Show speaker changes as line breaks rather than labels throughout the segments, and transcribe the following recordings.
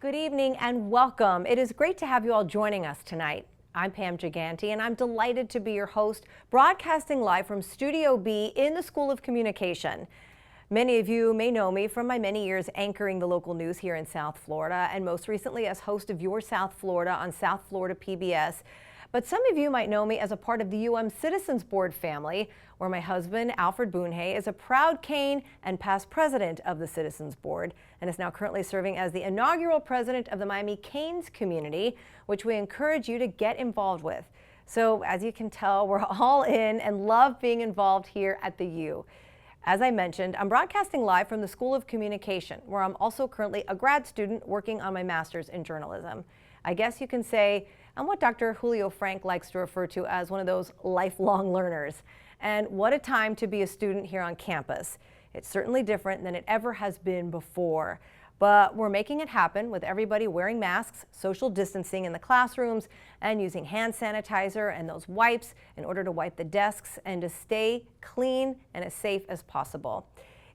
Good evening and welcome. It is great to have you all joining us tonight. I'm Pam Giganti and I'm delighted to be your host, broadcasting live from Studio B in the School of Communication. Many of you may know me from my many years anchoring the local news here in South Florida and most recently as host of Your South Florida on South Florida PBS. But some of you might know me as a part of the UM Citizens Board family, where my husband, Alfred Boonhay, is a proud Cane and past president of the Citizens Board and is now currently serving as the inaugural president of the Miami Canes community, which we encourage you to get involved with. So as you can tell, we're all in and love being involved here at the U. As I mentioned, I'm broadcasting live from the School of Communication, where I'm also currently a grad student working on my master's in journalism. I guess you can say I'm what Dr. Julio Frank likes to refer to as one of those lifelong learners. And what a time to be a student here on campus. It's certainly different than it ever has been before. But we're making it happen with everybody wearing masks, social distancing in the classrooms, and using hand sanitizer and those wipes in order to wipe the desks and to stay clean and as safe as possible.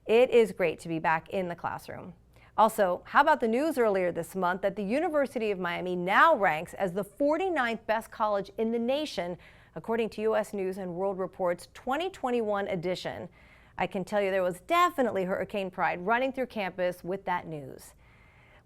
It is great to be back in the classroom. Also, how about the news earlier this month that the University of Miami now ranks as the 49th best college in the nation, according to U.S. News and World Report's 2021 edition. I can tell you there was definitely hurricane pride running through campus with that news.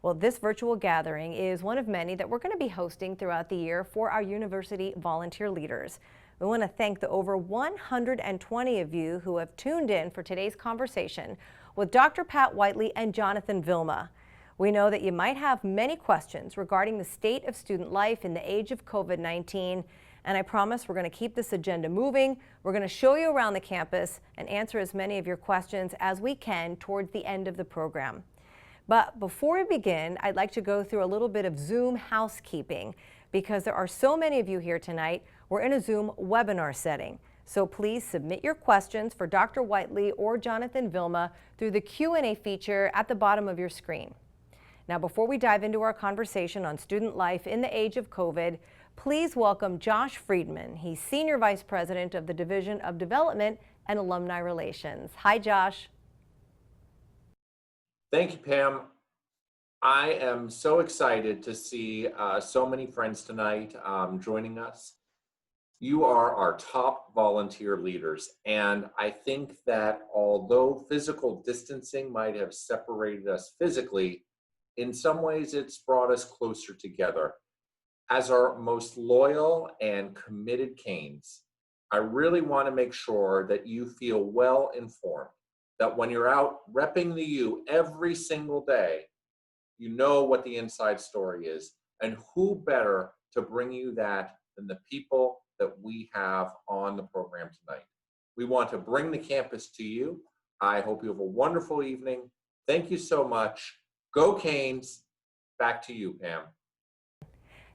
Well, this virtual gathering is one of many that we're going to be hosting throughout the year for our university volunteer leaders. We want to thank the over 120 of you who have tuned in for today's conversation with Dr. Pat Whiteley and Jonathan Vilma. We know that you might have many questions regarding the state of student life in the age of COVID-19, and I promise we're going to keep this agenda moving. We're going to show you around the campus and answer as many of your questions as we can towards the end of the program. But before we begin, I'd like to go through a little bit of Zoom housekeeping because there are so many of you here tonight. We're in a Zoom webinar setting. So please submit your questions for Dr. Whiteley or Jonathan Vilma through the Q&A feature at the bottom of your screen. Now, before we dive into our conversation on student life in the age of COVID, please welcome Josh Friedman. He's Senior Vice President of the Division of Development and Alumni Relations. Hi, Josh.
Thank you, Pam. I am so excited to see so many friends tonight joining us. You are our top volunteer leaders, and I think that although physical distancing might have separated us physically, in some ways it's brought us closer together. As our most loyal and committed Canes, I really want to make sure that you feel well informed, that when you're out repping the U every single day, you know what the inside story is, and who better to bring you that than the people that we have on the program tonight. We want to bring the campus to you. I hope you have a wonderful evening. Thank you so much. Go Canes. Back to you, Pam.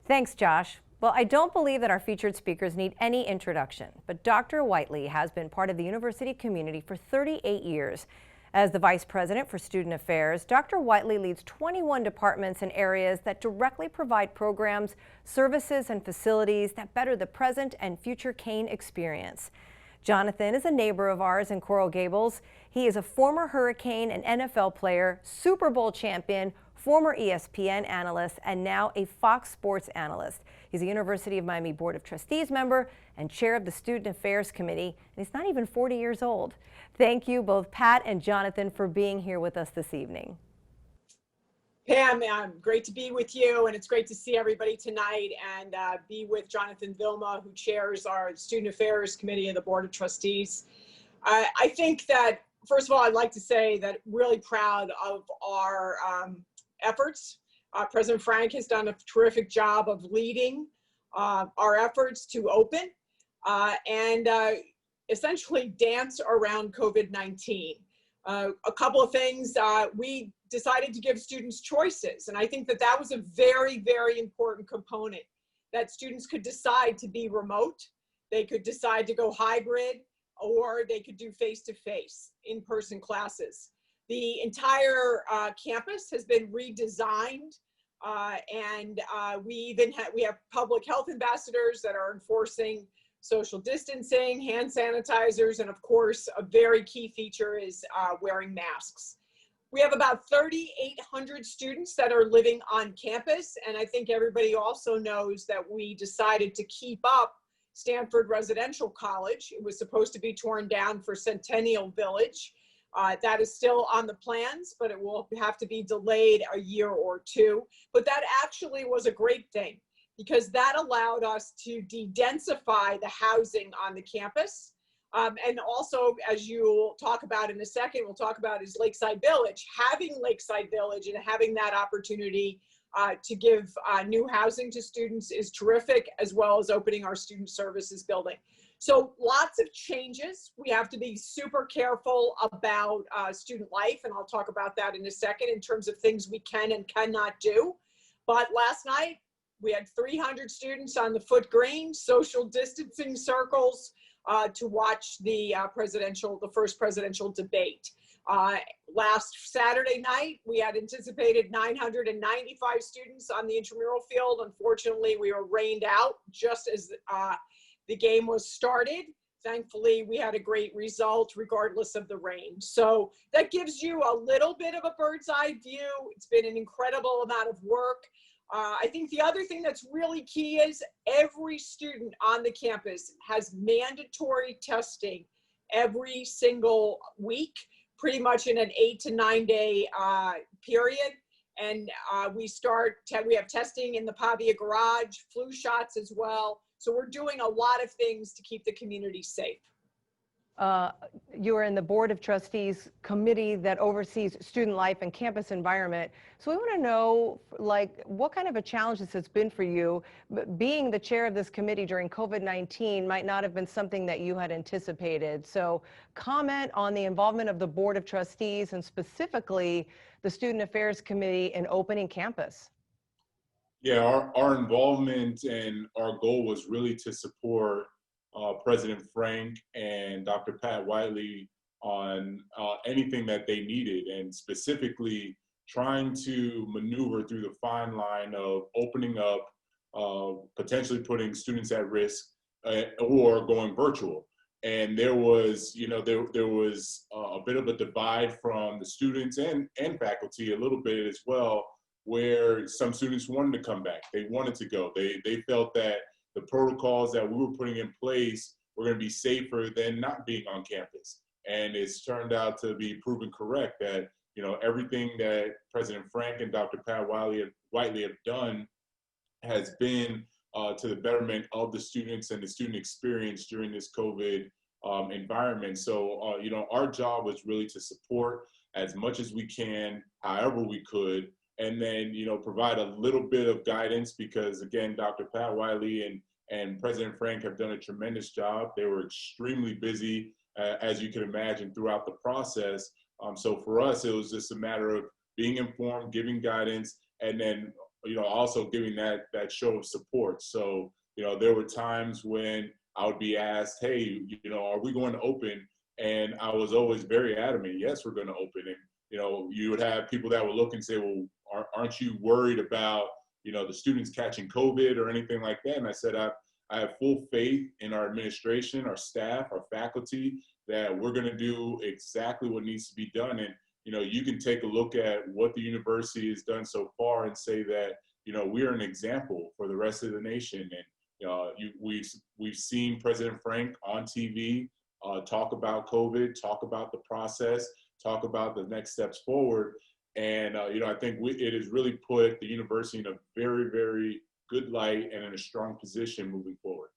Thanks, Josh. Well, I don't believe that our featured speakers need any introduction, but Dr. Whiteley has been part of the university community for 38 years. As the Vice President for Student Affairs, Dr. Whiteley leads 21 departments in areas that directly provide programs, services, and facilities that better the present and future Cane experience. Jonathan is a neighbor of ours in Coral Gables. He is a former Hurricane and NFL player, Super Bowl champion, former ESPN analyst, and now a Fox Sports analyst. He's a University of Miami Board of Trustees member and chair of the Student Affairs Committee, and he's not even 40 years old. Thank you, both Pat and Jonathan, for being here with us this evening.
Pam, great to be with you, and it's great to see everybody tonight and be with Jonathan Vilma, who chairs our Student Affairs Committee of the Board of Trustees. I think that, first of all, I'd like to say that really proud of our efforts. President Frank has done a terrific job of leading our efforts to open and essentially dance around COVID-19. A couple of things, we decided to give students choices, and I think that that was a very, very important component, that students could decide to be remote, they could decide to go hybrid, or they could do face-to-face in-person classes. The entire campus has been redesigned, and we have public health ambassadors that are enforcing social distancing, hand sanitizers, and of course, a very key feature is wearing masks. We have about 3,800 students that are living on campus. And I think everybody also knows that we decided to keep up Stanford Residential College. It was supposed to be torn down for Centennial Village. That is still on the plans, but it will have to be delayed a year or two. But that actually was a great thing because that allowed us to de-densify the housing on the campus. And also, as you'll talk about in a second, we'll talk about is Lakeside Village. Having Lakeside Village and having that opportunity to give new housing to students is terrific, as well as opening our student services building. So lots of changes. We have to be super careful about student life, and I'll talk about that in a second in terms of things we can and cannot do. But last night, we had 300 students on the foot green, social distancing circles, to watch the first presidential debate. Last Saturday night, we had anticipated 995 students on the intramural field. Unfortunately, we were rained out just as the game was started. Thankfully, we had a great result regardless of the rain. So that gives you a little bit of a bird's eye view. It's been an incredible amount of work. I think the other thing that's really key is every student on the campus has mandatory testing every single week, pretty much in an 8 to 9 day period. And we have testing in the Pavia garage, flu shots as well. So we're doing a lot of things to keep the community safe.
You are in the Board of Trustees committee that oversees student life and campus environment. So we want to know, like, what kind of a challenge this has been for you. Being the chair of this committee during COVID-19 might not have been something that you had anticipated. So comment on the involvement of the Board of Trustees and specifically the Student Affairs Committee in opening campus.
Yeah, our involvement and our goal was really to support President Frank and Dr. Pat Whiteley on anything that they needed, and specifically trying to maneuver through the fine line of opening up, potentially putting students at risk, or going virtual. And there was, there was a bit of a divide from the students and faculty a little bit as well, where some students wanted to come back. They wanted to go. They felt that the protocols that we were putting in place were going to be safer than not being on campus. And it's turned out to be proven correct that, everything that President Frank and Dr. Pat Whiteley have done has been to the betterment of the students and the student experience during this COVID environment. So, our job was really to support as much as we can, however we could, and then, provide a little bit of guidance because, again, Dr. Pat Whiteley and President Frank have done a tremendous job. They were extremely busy, as you can imagine, throughout the process. So for us, it was just a matter of being informed, giving guidance, and then, also giving that show of support. So, there were times when I would be asked, hey, are we going to open? And I was always very adamant, yes, we're going to open. And, you would have people that would look and say, well, aren't you worried about, the students catching COVID or anything like that? And I said, I have full faith in our administration, our staff, our faculty, that we're going to do exactly what needs to be done. And, you can take a look at what the university has done so far and say that, we're an example for the rest of the nation. And, we've seen President Frank on TV talk about COVID, talk about the process, talk about the next steps forward. And, I think it has really put the university in a very, very good light and in a strong position moving forward.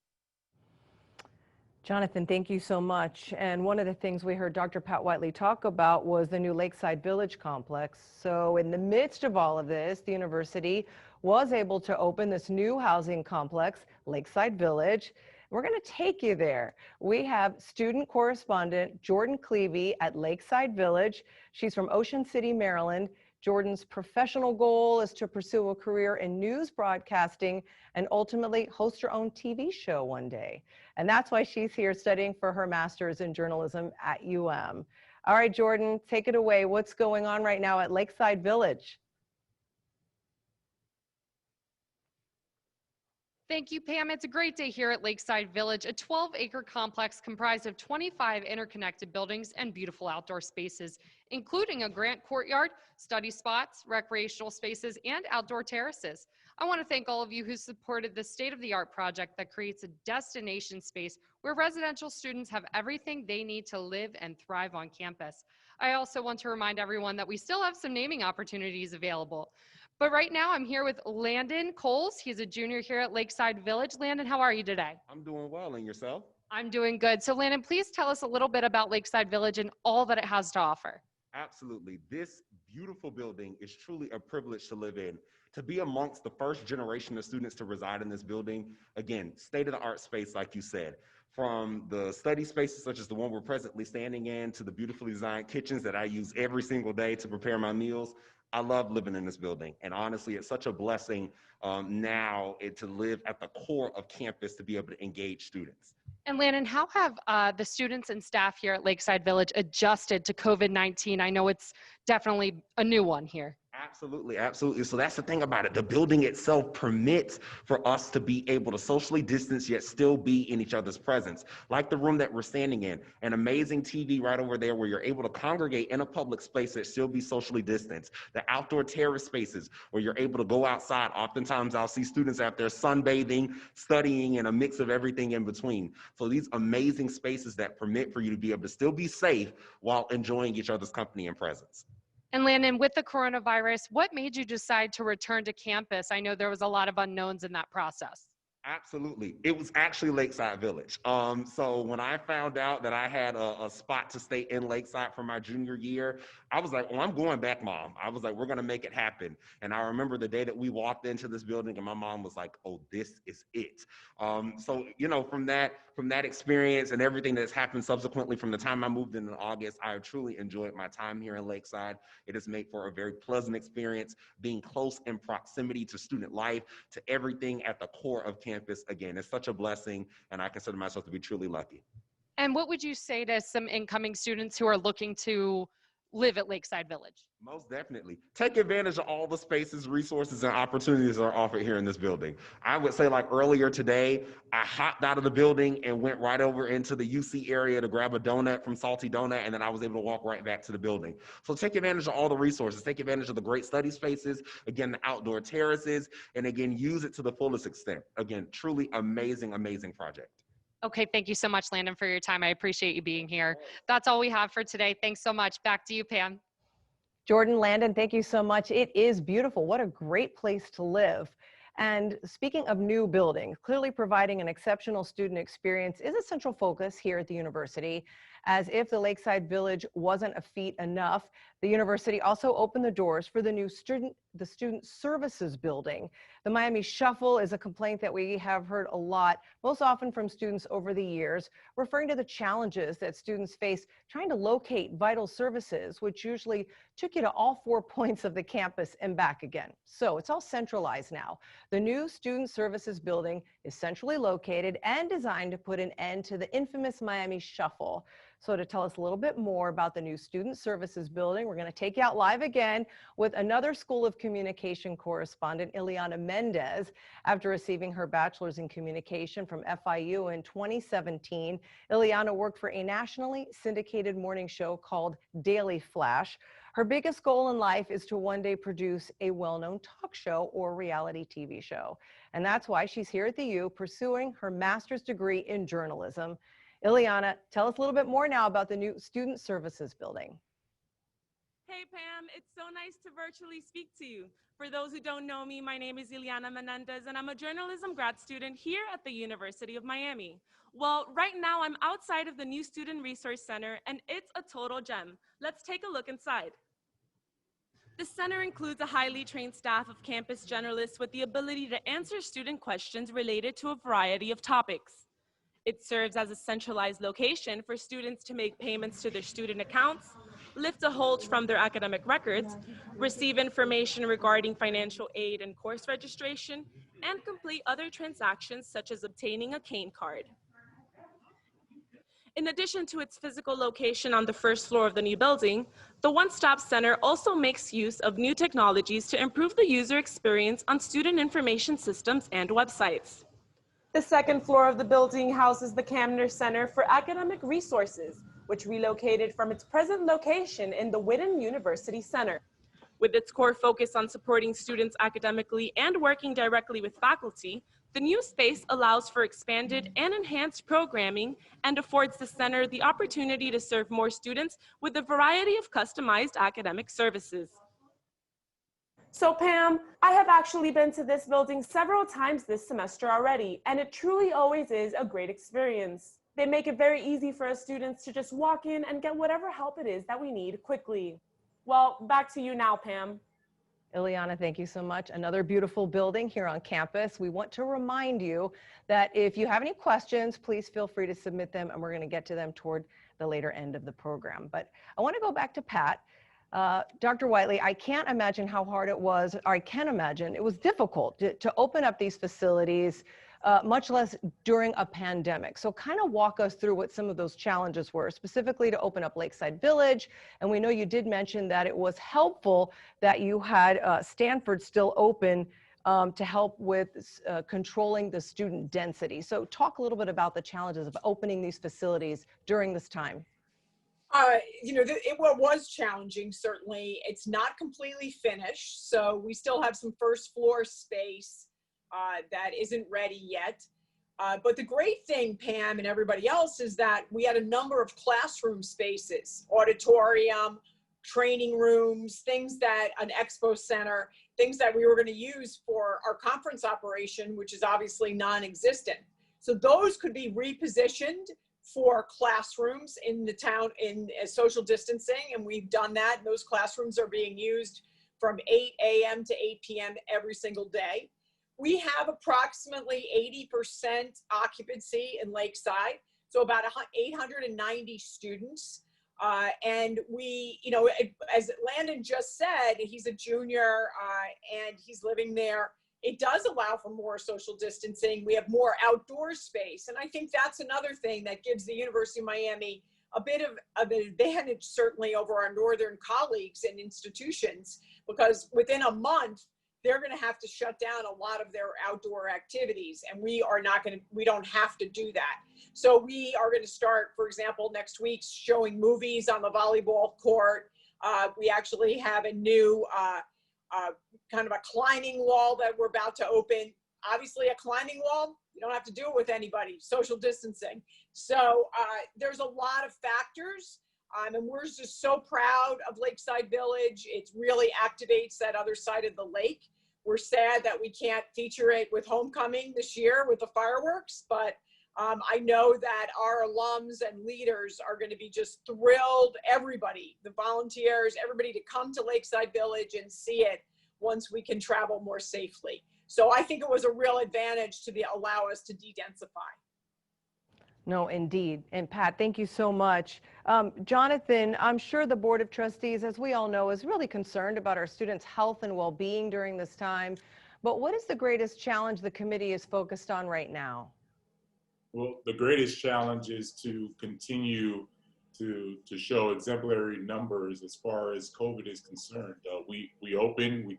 Jonathan, thank you so much. And one of the things we heard Dr. Pat Whiteley talk about was the new Lakeside Village complex. So in the midst of all of this, the university was able to open this new housing complex, Lakeside Village. We're going to take you there. We have student correspondent Jordan Clevey at Lakeside Village. She's from Ocean City, Maryland. Jordan's professional goal is to pursue a career in news broadcasting and ultimately host her own TV show one day. And that's why she's here studying for her master's in journalism at UM. All right, Jordan, take it away. What's going on right now at Lakeside Village?
Thank you, Pam. It's a great day here at Lakeside Village, a 12-acre complex comprised of 25 interconnected buildings and beautiful outdoor spaces, including a grant courtyard, study spots, recreational spaces, and outdoor terraces. I want to thank all of you who supported this state-of-the-art project that creates a destination space where residential students have everything they need to live and thrive on campus. I also want to remind everyone that we still have some naming opportunities available. But right now, I'm here with Landon Coles. He's a junior here at Lakeside Village. Landon, how are you today?
I'm doing well, and yourself?
I'm doing good. So Landon, please tell us a little bit about Lakeside Village and all that it has to offer.
Absolutely. This beautiful building is truly a privilege to live in. To be amongst the first generation of students to reside in this building, again, state-of-the-art space, like you said. From the study spaces such as the one we're presently standing in to the beautifully designed kitchens that I use every single day to prepare my meals. I love living in this building, and honestly, it's such a blessing to live at the core of campus to be able to engage students.
And Landon, how have the students and staff here at Lakeside Village adjusted to COVID-19? I know it's definitely a new one here.
Absolutely, absolutely. So that's the thing about it. The building itself permits for us to be able to socially distance yet still be in each other's presence. Like the room that we're standing in, an amazing TV right over there where you're able to congregate in a public space that still be socially distanced. The outdoor terrace spaces where you're able to go outside. Oftentimes I'll see students out there sunbathing, studying, and a mix of everything in between. So these amazing spaces that permit for you to be able to still be safe while enjoying each other's company and presence.
And Landon, with the coronavirus, what made you decide to return to campus? I know there was a lot of unknowns in that process.
Absolutely. It was actually Lakeside Village. So when I found out that I had a spot to stay in Lakeside for my junior year, I was like, well, I'm going back, Mom. I was like, we're going to make it happen. And I remember the day that we walked into this building and my mom was like, oh, this is it. So, you know, from that experience and everything that's happened subsequently from the time I moved in August, I have truly enjoyed my time here in Lakeside. It has made for a very pleasant experience, being close in proximity to student life, to everything at the core of campus. Again, it's such a blessing, and I consider myself to be truly lucky.
And what would you say to some incoming students who are looking to live at Lakeside Village?
Most definitely. Take advantage of all the spaces, resources, and opportunities that are offered here in this building. I would say, like earlier today, I hopped out of the building and went right over into the UC area to grab a donut from Salty Donut, and then I was able to walk right back to the building. So take advantage of all the resources. Take advantage of the great study spaces, again, the outdoor terraces, and again, use it to the fullest extent. Again, truly amazing, amazing project.
Okay, thank you so much, Landon, for your time. I appreciate you being here. That's all we have for today. Thanks so much. Back to you, Pam.
Jordan, Landon, thank you so much. It is beautiful. What a great place to live. And speaking of new buildings, clearly providing an exceptional student experience is a central focus here at the university. As if the Lakeside Village wasn't a feat enough, the university also opened the doors for the new student services building. The Miami Shuffle is a complaint that we have heard a lot, most often from students over the years, referring to the challenges that students face trying to locate vital services, which usually took you to all 4 points of the campus and back again. So it's all centralized now. The new student services building is centrally located and designed to put an end to the infamous Miami Shuffle. So to tell us a little bit more about the new student services building, we're going to take you out live again with another School of Communication correspondent, Ileana Mendez. After receiving her bachelor's in communication from FIU in 2017, Ileana worked for a nationally syndicated morning show called Daily Flash. Her biggest goal in life is to one day produce a well-known talk show or reality TV show. And that's why she's here at the U pursuing her master's degree in journalism. Ileana, tell us a little bit more now about the new student services building.
Hey Pam, it's so nice to virtually speak to you. For those who don't know me, my name is Ileana Mendez and I'm a journalism grad student here at the University of Miami. Well, right now I'm outside of the new Student Resource Center and it's a total gem. Let's take a look inside. The center includes a highly trained staff of campus generalists with the ability to answer student questions related to a variety of topics. It serves as a centralized location for students to make payments to their student accounts, lift a hold from their academic records, receive information regarding financial aid and course registration, and complete other transactions such as obtaining a cane card. In addition to its physical location on the first floor of the new building, the One-Stop Center also makes use of new technologies to improve the user experience on student information systems and websites. The second floor of the building houses the Camner Center for Academic Resources, which relocated from its present location in the Whitton University Center. With its core focus on supporting students academically and working directly with faculty, the new space allows for expanded and enhanced programming and affords the center the opportunity to serve more students with a variety of customized academic services. So Pam, I have actually been to this building several times this semester already, and it truly always is a great experience. They make it very easy for us students to just walk in and get whatever help it is that we need quickly. Well, back to you now, Pam.
Ileana, thank you so much. Another beautiful building here on campus. We want to remind you that if you have any questions, please feel free to submit them, and we're going to get to them toward the later end of the program. But I want to go back to Pat. Dr. Whiteley, I can't imagine how hard it was, or I can imagine it was difficult to open up these facilities, much less during a pandemic. So kind of walk us through what some of those challenges were, specifically to open up Lakeside Village. And we know you did mention that it was helpful that you had Stanford still open to help with controlling the student density. So talk a little bit about the challenges of opening these facilities during this time.
It was challenging, certainly. It's not completely finished, so we still have some first floor space that isn't ready yet. But the great thing, Pam and everybody else, is that we had a number of classroom spaces, auditorium, training rooms, things that an expo center, things that we were going to use for our conference operation, which is obviously non-existent. So those could be repositioned for classrooms in the town in social distancing, and we've done that. Those classrooms are being used from 8 a.m. to 8 p.m. every single day. We have approximately 80% occupancy in Lakeside, so about 890 students. And we, as Landon just said, he's a junior and he's living there. It does allow for more social distancing. We have more outdoor space. And I think that's another thing that gives the University of Miami a bit of an advantage, certainly over our northern colleagues and institutions, because within a month, they're going to have to shut down a lot of their outdoor activities. And we don't have to do that. So we are going to start, for example, next week showing movies on the volleyball court. We actually have a new kind of a climbing wall that we're about to open. Obviously a climbing wall, you don't have to do it with anybody, social distancing. So there's a lot of factors, and we're just so proud of Lakeside Village. It really activates that other side of the lake. We're sad that we can't feature it with homecoming this year with the fireworks, but I know that our alums and leaders are going to be just thrilled, everybody, the volunteers, everybody, to come to Lakeside Village and see it once we can travel more safely. So I think it was a real advantage to allow us to de-densify.
No, indeed. And Pat, thank you so much. Jonathan, I'm sure the Board of Trustees, as we all know, is really concerned about our students' health and well-being during this time. But what is the greatest challenge the committee is focused on right now?
Well, the greatest challenge is to continue to show exemplary numbers as far as COVID is concerned. We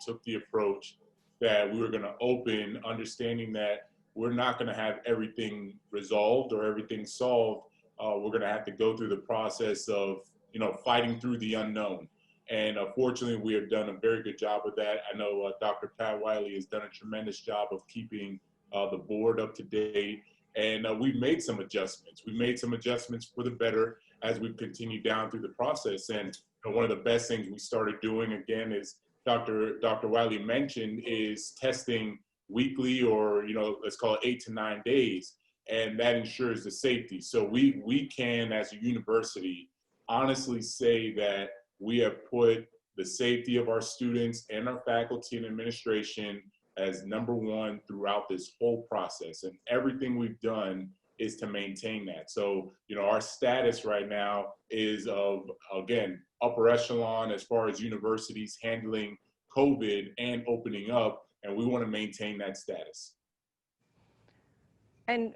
took the approach that we were going to open, understanding that we're not going to have everything resolved or everything solved. We're going to have to go through the process of, fighting through the unknown. And fortunately, we have done a very good job of that. I know Dr. Pat Whiteley has done a tremendous job of keeping the board up to date. And we've made some adjustments. We've made some adjustments for the better as we've continued down through the process. And one of the best things we started doing, again, is Dr. Whiteley mentioned, is testing weekly, or let's call it 8 to 9 days, and that ensures the safety. So we can, as a university, honestly say that we have put the safety of our students and our faculty and administration as number one throughout this whole process, and everything we've done is to maintain that. So our status right now is of, again, upper echelon as far as universities handling COVID and opening up, and we want to maintain that status.
And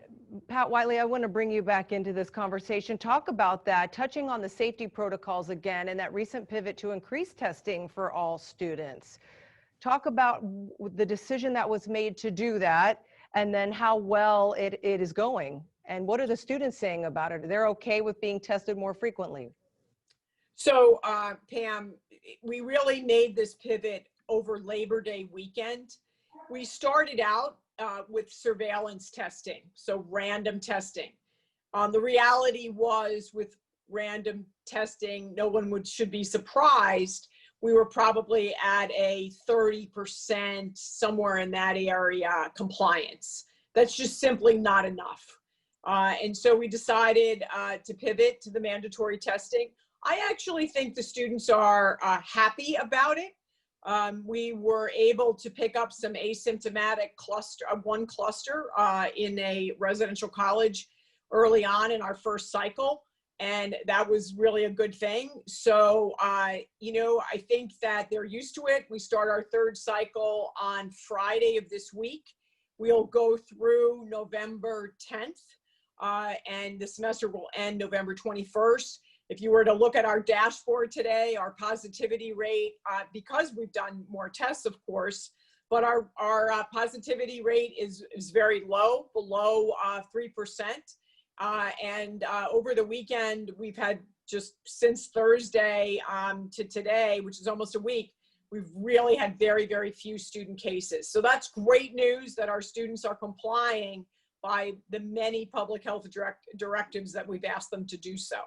Pat Whiteley, I want to bring you back into this conversation. Talk about that, touching on the safety protocols again, and that recent pivot to increase testing for all students. Talk about the decision that was made to do that, and then how well it is going. And what are the students saying about it? They're okay with being tested more frequently?
So, Pam, we really made this pivot over Labor Day weekend. We started out with surveillance testing, so random testing. The reality was, with random testing, no one should be surprised. We were probably at a 30%, somewhere in that area, compliance. That's just simply not enough. And so we decided to pivot to the mandatory testing. I actually think the students are happy about it. We were able to pick up some asymptomatic one cluster in a residential college early on in our first cycle, and that was really a good thing. So, you know, I think that they're used to it. We start our third cycle on Friday of this week. We'll go through November 10th, and the semester will end November 21st. If you were to look at our dashboard today, our positivity rate, because we've done more tests, of course, but our positivity rate is very low, below 3%. And over the weekend, we've had, just since Thursday to today, which is almost a week, we've really had very, very few student cases. So that's great news that our students are complying by the many public health directives that we've asked them to do so.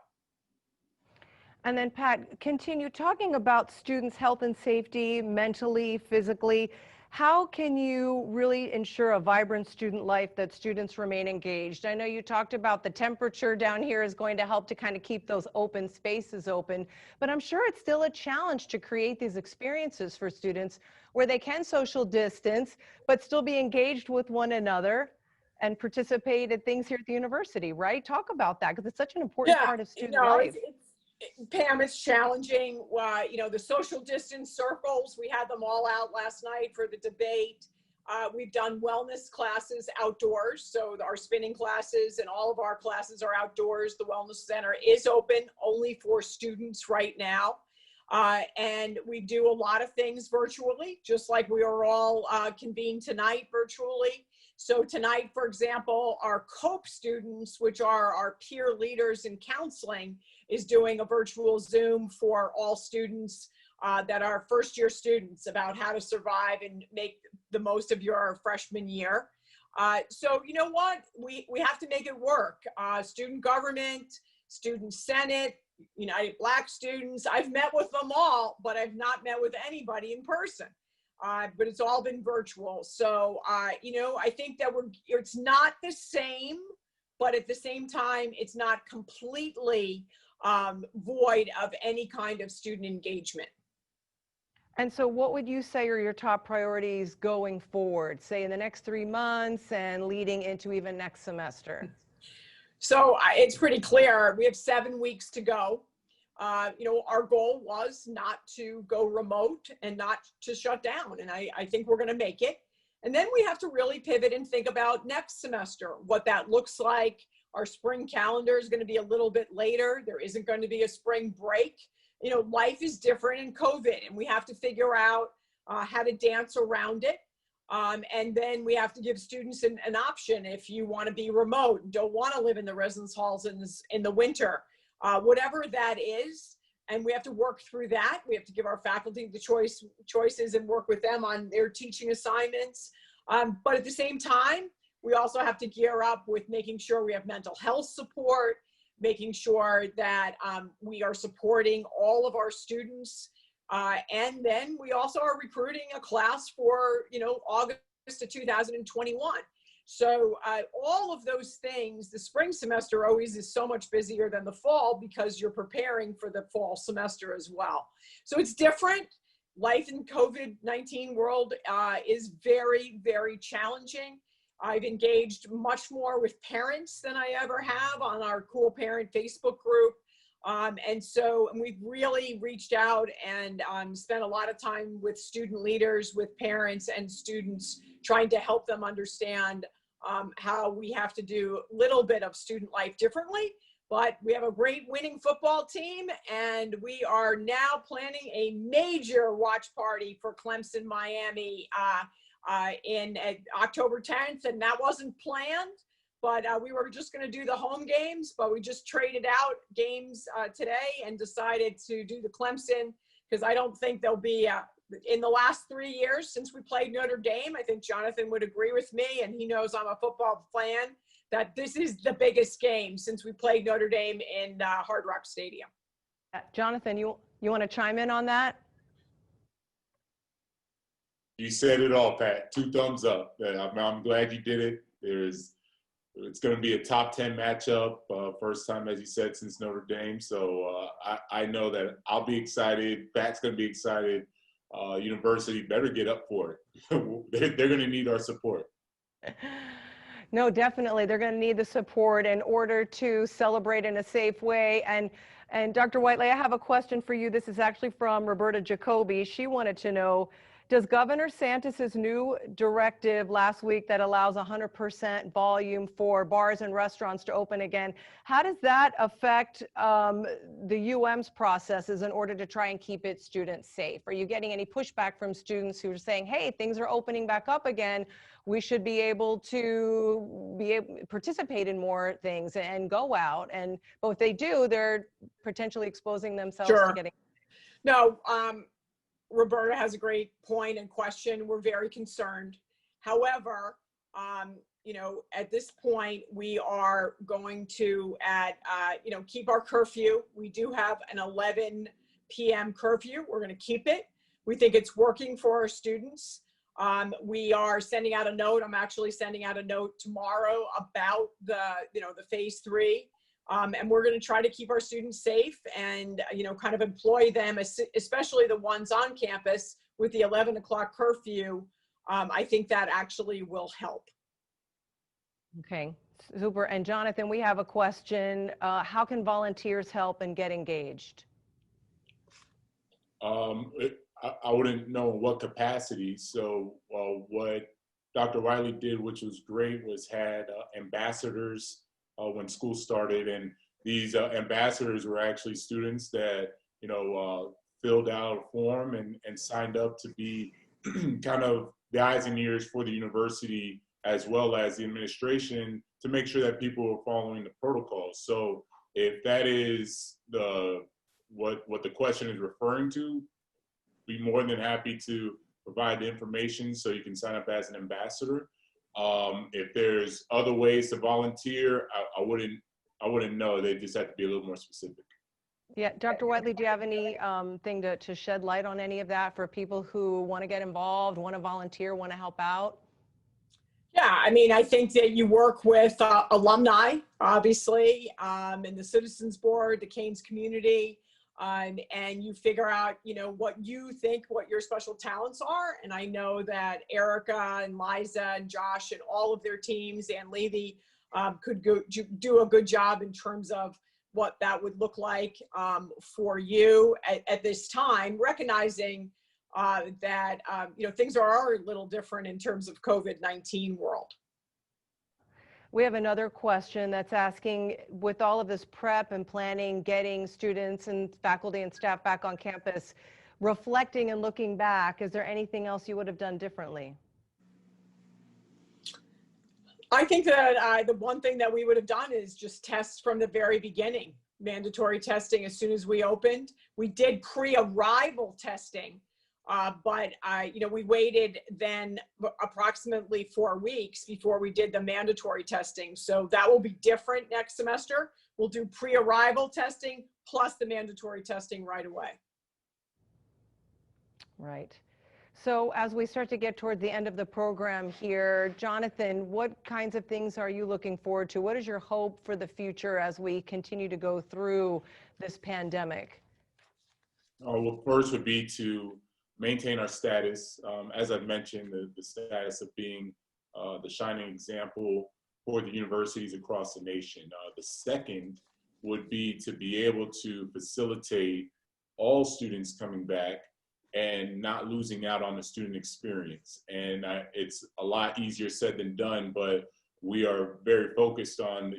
And then Pat, continue talking about students' health and safety, mentally, physically. How can you really ensure a vibrant student life, that students remain engaged? I know you talked about the temperature down here is going to help to kind of keep those open spaces open, but I'm sure it's still a challenge to create these experiences for students where they can social distance, but still be engaged with one another and participate at things here at the university, right? Talk about that, because it's such an important part of student life.
Pam, it's challenging. You know, the social distance circles, we had them all out last night for the debate. We've done wellness classes outdoors. So our spinning classes and all of our classes are outdoors. The wellness center is open only for students right now. And we do a lot of things virtually, just like we are all convened tonight virtually. So tonight, for example, our COPE students, which are our peer leaders in counseling, is doing a virtual Zoom for all students that are first-year students about how to survive and make the most of your freshman year. So you know what? We have to make it work. Student government, student senate, United Black Students, I've met with them all, but I've not met with anybody in person. But it's all been virtual. So, you know, I think that it's not the same, but at the same time, it's not completely void of any kind of student engagement.
And so what would you say are your top priorities going forward, say in the next 3 months and leading into even next semester?
So it's pretty clear. We have 7 weeks to go. You know, our goal was not to go remote and not to shut down. And I think we're going to make it. And then we have to really pivot and think about next semester, what that looks like. Our spring calendar is going to be a little bit later. There isn't going to be a spring break. You know, life is different in COVID, and we have to figure out how to dance around it. And then we have to give students an option if you want to be remote and don't want to live in the residence halls in the winter. Whatever that is, and we have to work through that. We have to give our faculty the choices and work with them on their teaching assignments. But at the same time, we also have to gear up with making sure we have mental health support, making sure that we are supporting all of our students. And then we also are recruiting a class for, you know, August of 2021. So all of those things, the spring semester always is so much busier than the fall because you're preparing for the fall semester as well. So it's different. Life in COVID-19 world is very, very challenging. I've engaged much more with parents than I ever have on our Cool Parent Facebook group. And we've really reached out and spent a lot of time with student leaders, with parents and students, trying to help them understand how we have to do a little bit of student life differently. But we have a great winning football team, and we are now planning a major watch party for Clemson, Miami in October 10th, and that wasn't planned. But we were just going to do the home games, but we just traded out games today and decided to do the Clemson, because I don't think there'll be, in the last 3 years since we played Notre Dame, I think Jonathan would agree with me, and he knows I'm a football fan, that this is the biggest game since we played Notre Dame in Hard Rock Stadium.
Jonathan, you want to chime in on that?
You said it all, Pat. 2 thumbs up. I'm glad you did it. It's going to be a top 10 matchup, first time, as you said, since Notre Dame. So I know that I'll be excited. Pat's going to be excited. University better get up for it. They're going to need our support.
No, definitely. They're going to need the support in order to celebrate in a safe way. And Dr. Whiteley, I have a question for you. This is actually from Roberta Jacoby. She wanted to know, does Governor Santis's new directive last week that allows 100% volume for bars and restaurants to open again, how does that affect the UM's processes in order to try and keep its students safe? Are you getting any pushback from students who are saying, hey, things are opening back up again, we should be able to participate in more things and go out? But if they do, they're potentially exposing themselves to getting.
No, Roberta has a great point and question. We're very concerned. However, at this point, we are going to keep our curfew. We do have an 11 p.m. curfew. We're going to keep it. We think it's working for our students. We are sending out a note. I'm actually sending out a note tomorrow about the phase 3. And we're going to try to keep our students safe and, kind of employ them, especially the ones on campus with the 11 o'clock curfew. I think that actually will help.
Okay, super. And Jonathan, we have a question. How can volunteers help and get engaged?
I wouldn't know in what capacity. So what Dr. Whiteley did, which was great, was had ambassadors when school started, and these ambassadors were actually students that filled out a form and signed up to be kind of the eyes and ears for the university as well as the administration to make sure that people are following the protocols. So if that is what the question is referring to, be more than happy to provide the information so you can sign up as an ambassador. If there's other ways to volunteer, I wouldn't know. They just have to be a little more specific.
Yeah, Dr. Whiteley, do you have any thing to shed light on any of that for people who want to get involved, want to volunteer, want to help out?
Yeah, I mean, I think that you work with alumni, obviously, and the Citizens Board, the Canes community, and you figure out, what you think, what your special talents are. And I know that Erica and Liza and Josh and all of their teams and Levy could do a good job in terms of what that would look like for you at this time, recognizing that things are a little different in terms of COVID-19 world.
We have another question that's asking, with all of this prep and planning, getting students and faculty and staff back on campus, reflecting and looking back, is there anything else you would have done differently?
I think that the one thing that we would have done is just test from the very beginning, mandatory testing as soon as we opened. We did pre-arrival testing, but we waited then approximately 4 weeks before we did the mandatory testing. So that will be different next semester. We'll do pre-arrival testing plus the mandatory testing right away.
Right. So as we start to get toward the end of the program here, Jonathan, what kinds of things are you looking forward to? What is your hope for the future as we continue to go through this pandemic?
Well, first would be to maintain our status. As I've mentioned, the status of being the shining example for the universities across the nation. The second would be to be able to facilitate all students coming back and not losing out on the student experience. And it's a lot easier said than done, but we are very focused on,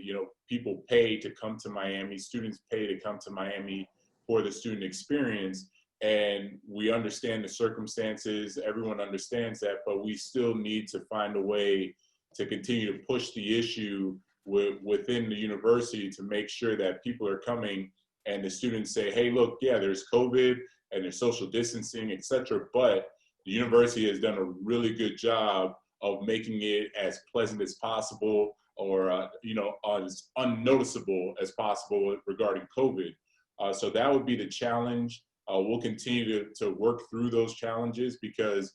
people pay to come to Miami, students pay to come to Miami for the student experience. And we understand the circumstances, everyone understands that, but we still need to find a way to continue to push the issue within the university to make sure that people are coming and the students say, hey, look, yeah, there's COVID and there's social distancing, et cetera, but the university has done a really good job of making it as pleasant as possible, or as unnoticeable as possible regarding COVID. So that would be the challenge. We'll continue to work through those challenges because,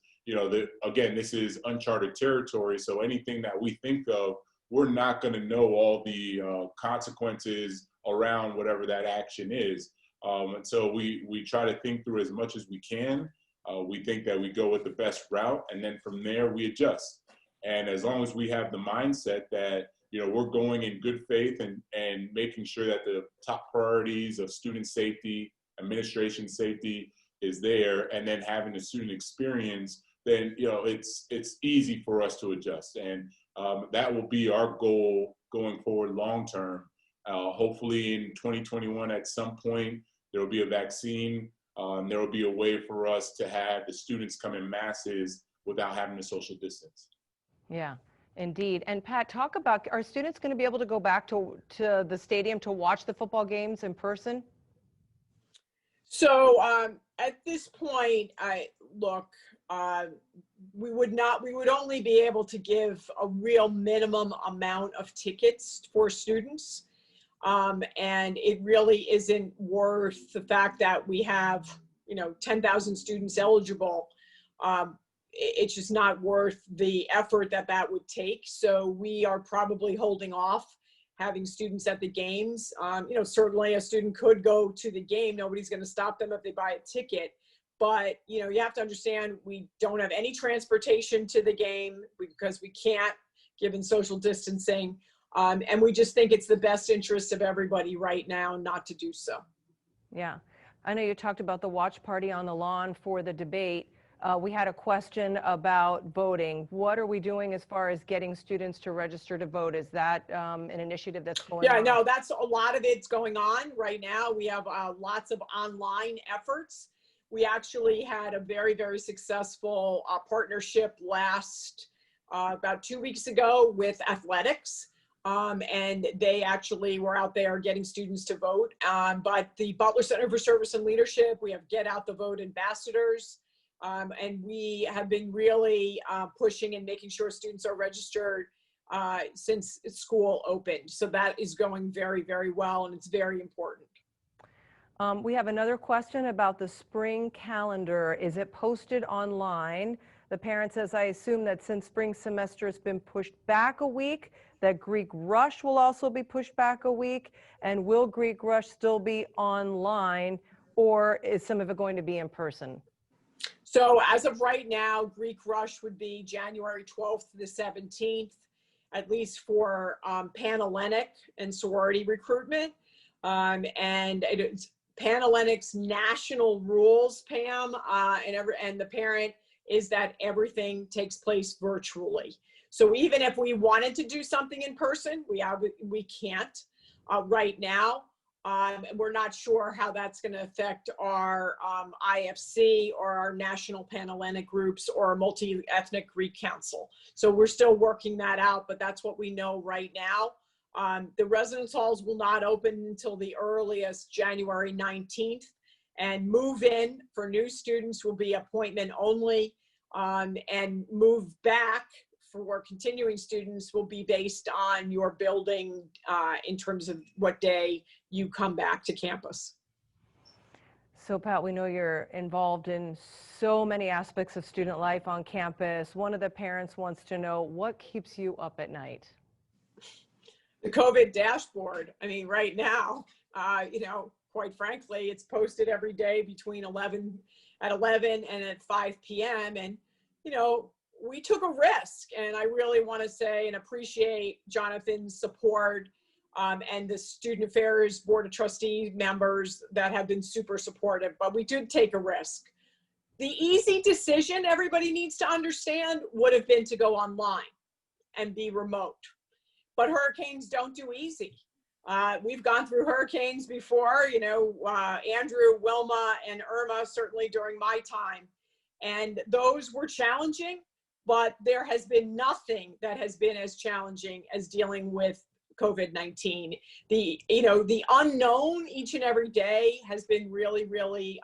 again, this is uncharted territory. So anything that we think of, we're not going to know all the consequences around whatever that action is. And so we try to think through as much as we can. We think that we go with the best route, and then from there we adjust. And as long as we have the mindset that, we're going in good faith and making sure that the top priorities of student safety, administration safety is there, and then having the student experience, then, it's easy for us to adjust. And that will be our goal going forward long term. Hopefully in 2021, at some point, there will be a vaccine. There will be a way for us to have the students come in masses without having to social distance.
Yeah, indeed. And Pat, talk about, are students going to be able to go back to the stadium to watch the football games in person?
So at this point, we would only be able to give a real minimum amount of tickets for students. And it really isn't worth the fact that we have, 10,000 students eligible. It's just not worth the effort that would take. So we are probably holding off having students at the games. Certainly a student could go to the game. Nobody's going to stop them if they buy a ticket. But, you have to understand we don't have any transportation to the game because we can't, given social distancing. And we just think it's the best interest of everybody right now not to do so.
Yeah. I know you talked about the watch party on the lawn for the debate. We had a question about voting. What are we doing as far as getting students to register to vote? Is that an initiative that's going on?
Yeah, no, that's a lot of it's going on right now. We have lots of online efforts. We actually had a very, very successful partnership about 2 weeks ago with athletics. And they actually were out there getting students to vote. But the Butler Center for Service and Leadership, we have Get Out the Vote ambassadors. And we have been really pushing and making sure students are registered since school opened. So that is going very, very well, and it's very important.
We have another question about the spring calendar. Is it posted online? The parent says, I assume that since spring semester has been pushed back a week, that Greek Rush will also be pushed back a week. And will Greek Rush still be online, or is some of it going to be in person?
So as of right now, Greek Rush would be January 12th to the 17th, at least for Panhellenic and sorority recruitment. And it's Panhellenic's national rules, Pam, and the parent is that everything takes place virtually. So even if we wanted to do something in person, we can't right now. We're not sure how that's going to affect our IFC or our national Panhellenic groups or multi-ethnic Greek council. So we're still working that out, but that's what we know right now. The residence halls will not open until the earliest January 19th, and move-in for new students will be appointment only, and move back for continuing students will be based on your building in terms of what day you come back to campus.
So Pat, we know you're involved in so many aspects of student life on campus. One of the parents wants to know, what keeps you up at night?
The COVID dashboard. I mean, right now, quite frankly, it's posted every day between 11 and at 5 p.m. And, we took a risk, and I really want to say and appreciate Jonathan's support and the Student Affairs Board of Trustees members that have been super supportive, but we did take a risk. The easy decision, everybody needs to understand, would have been to go online and be remote. But hurricanes don't do easy. We've gone through hurricanes before, Andrew, Wilma, and Irma, certainly during my time. And those were challenging, but there has been nothing that has been as challenging as dealing with COVID-19. The unknown each and every day has been really, really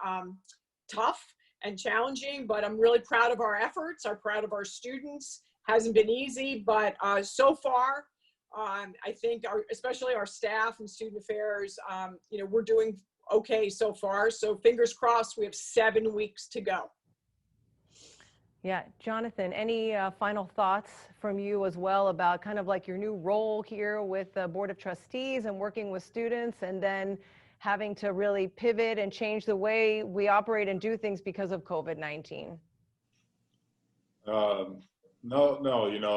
tough and challenging, but I'm really proud of our efforts. I'm proud of our students. Hasn't been easy, but so far, I think especially our staff and student affairs, we're doing okay so far. So fingers crossed, we have 7 weeks to go.
Yeah, Jonathan, any final thoughts from you as well about kind of like your new role here with the Board of Trustees and working with students, and then having to really pivot and change the way we operate and do things because of COVID-19?
No,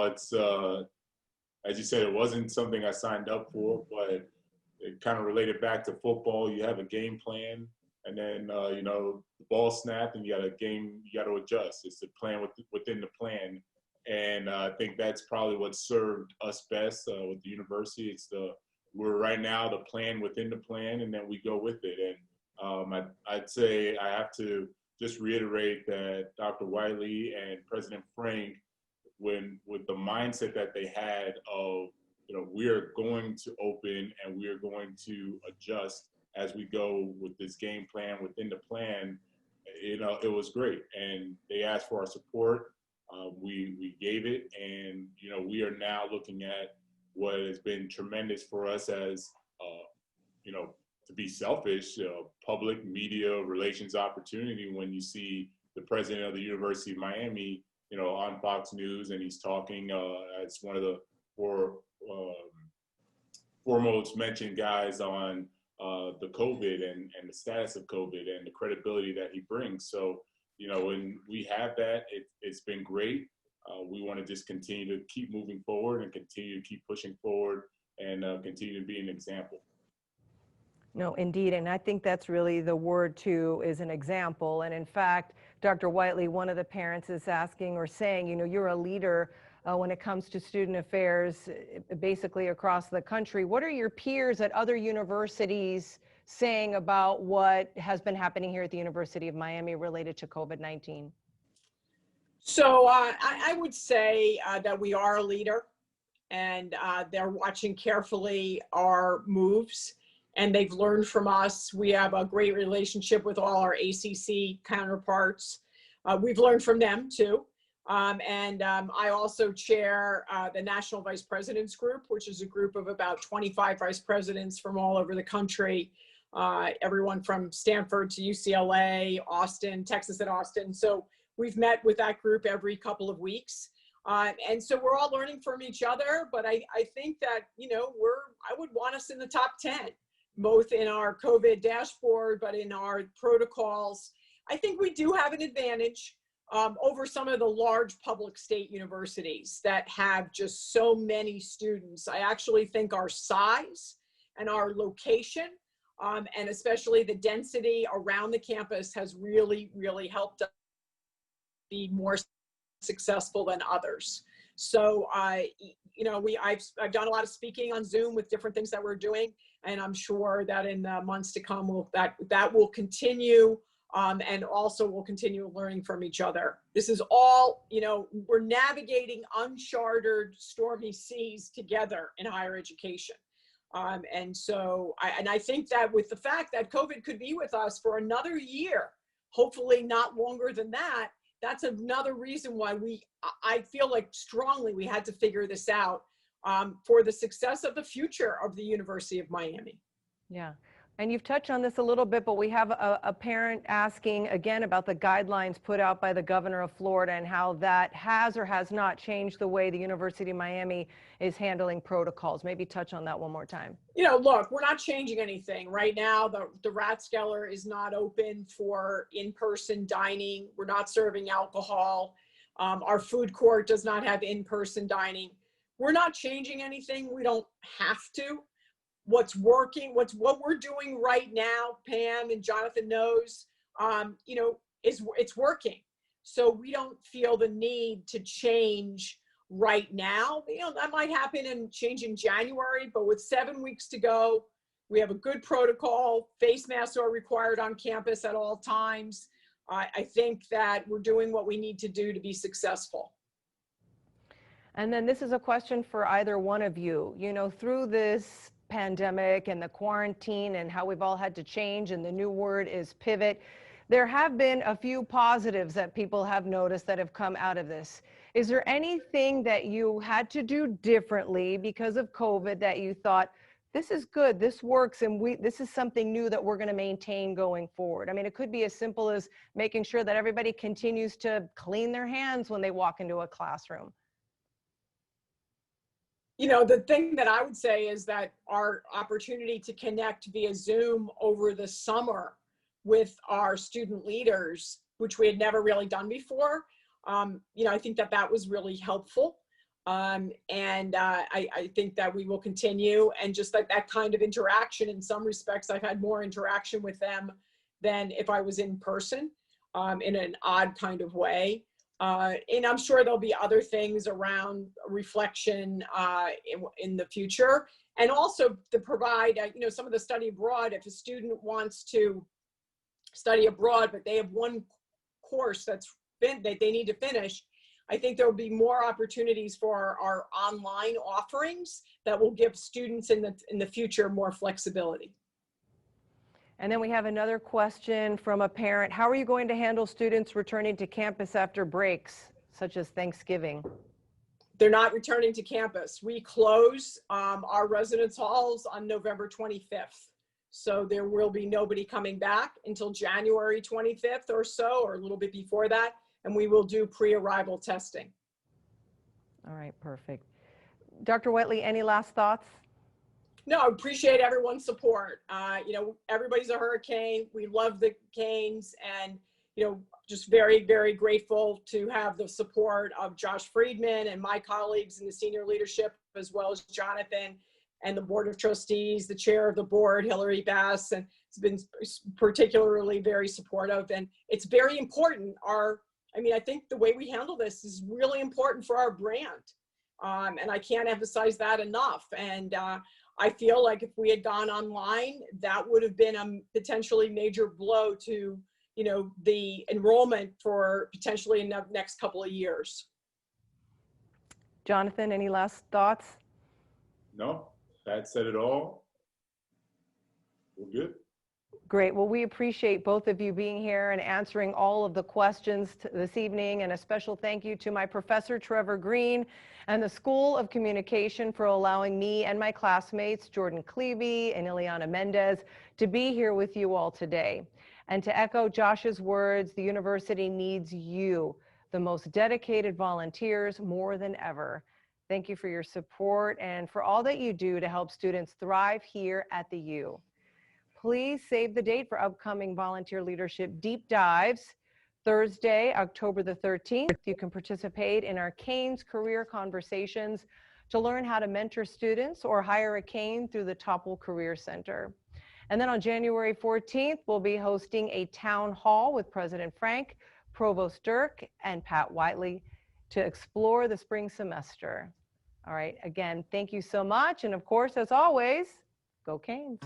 it's, as you said, it wasn't something I signed up for, but it kind of related back to football. You have a game plan, and then, the ball snapped and you got to adjust. It's the plan within the plan. And I think that's probably what served us best with the university. We're right now the plan within the plan, and then we go with it. And I'd say I have to just reiterate that Dr. Wiley and President Frank, with the mindset that they had of, we are going to open and we are going to adjust as we go with this game plan within the plan, it was great. And they asked for our support. We gave it, and, we are now looking at what has been tremendous for us as, to be selfish, public media relations opportunity when you see the president of the University of Miami, on Fox News, and he's talking as one of the foremost mentioned guys on the COVID and the status of COVID and the credibility that he brings. So, when we have that, it's been great. We want to just continue to keep moving forward and continue to keep pushing forward and continue to be an example.
No, indeed. And I think that's really the word too, is an example. And in fact, Dr. Whiteley, one of the parents is asking or saying, you're a leader when it comes to student affairs, basically across the country. What are your peers at other universities saying about what has been happening here at the University of Miami related to COVID-19?
So I would say that we are a leader, and they're watching carefully our moves, and they've learned from us. We have a great relationship with all our ACC counterparts. We've learned from them too. I also chair the National Vice Presidents Group, which is a group of about 25 vice presidents from all over the country, everyone from Stanford to UCLA, Austin, Texas at Austin. So we've met with that group every couple of weeks. And so we're all learning from each other, but I think that, I would want us in the top 10, both in our COVID dashboard, but in our protocols. I think we do have an advantage over some of the large public state universities that have just so many students. I actually think our size and our location, and especially the density around the campus, has really, really helped us be more successful than others. So I've done a lot of speaking on Zoom with different things that we're doing, and I'm sure that in the months to come that will continue, and also we'll continue learning from each other. This is all, we're navigating uncharted, stormy seas together in higher education. And so I think that with the fact that COVID could be with us for another year, hopefully not longer than that, that's another reason why I feel like strongly we had to figure this out for the success of the future of the University of Miami.
Yeah. And you've touched on this a little bit, but we have a parent asking again about the guidelines put out by the governor of Florida and how that has or has not changed the way the University of Miami is handling protocols. Maybe touch on that one more time.
Look, we're not changing anything. Right now, the Rathskeller is not open for in-person dining. We're not serving alcohol. Our food court does not have in-person dining. We're not changing anything. We don't have to. What's working, what we're doing right now, Pam and Jonathan knows, it's working. So we don't feel the need to change right now. That might happen and change in January, but with 7 weeks to go, we have a good protocol. Face masks are required on campus at all times. I think that we're doing what we need to do to be successful.
And then this is a question for either one of you. Through this pandemic and the quarantine and how we've all had to change, and the new word is pivot, there have been a few positives that people have noticed that have come out of this. Is there anything that you had to do differently because of COVID that you thought, this is good, this works, and this is something new that we're going to maintain going forward? I mean, it could be as simple as making sure that everybody continues to clean their hands when they walk into a classroom.
The thing that I would say is that our opportunity to connect via Zoom over the summer with our student leaders, which we had never really done before, I think that was really helpful. I think that we will continue, and just that kind of interaction. In some respects, I've had more interaction with them than if I was in person, in an odd kind of way. And I'm sure there'll be other things around reflection in the future. And also to provide, some of the study abroad, if a student wants to study abroad, but they have one course that they need to finish, I think there will be more opportunities for our online offerings that will give students in the future more flexibility.
And then we have another question from a parent. How are you going to handle students returning to campus after breaks, such as Thanksgiving?
They're not returning to campus. We close our residence halls on November 25th. So there will be nobody coming back until January 25th or so, or a little bit before that. And we will do pre-arrival testing.
All right, perfect. Dr. Whiteley, any last thoughts?
No, I appreciate everyone's support. Everybody's a hurricane. We love the Canes, and, just very, very grateful to have the support of Josh Friedman and my colleagues in the senior leadership, as well as Jonathan and the Board of Trustees, the chair of the board, Hillary Bass, and it's been particularly very supportive. And it's very important. I think the way we handle this is really important for our brand. And I can't emphasize that enough. And I feel like if we had gone online, that would have been a potentially major blow to, the enrollment for potentially in the next couple of years.
Jonathan, any last thoughts?
No, that said it all. We're good.
Great. Well, we appreciate both of you being here and answering all of the questions this evening. And a special thank you to my professor, Trevor Green, and the School of Communication for allowing me and my classmates, Jordan Clevey and Ileana Mendez, to be here with you all today. And to echo Josh's words, the university needs you, the most dedicated volunteers, more than ever. Thank you for your support and for all that you do to help students thrive here at the U. Please save the date for upcoming volunteer leadership deep dives. Thursday, October the 13th, you can participate in our Canes Career Conversations to learn how to mentor students or hire a Cane through the Topple Career Center. And then on January 14th, we'll be hosting a town hall with President Frank, Provost Dirk, and Pat Whiteley to explore the spring semester. All right, again, thank you so much. And of course, as always, go Canes.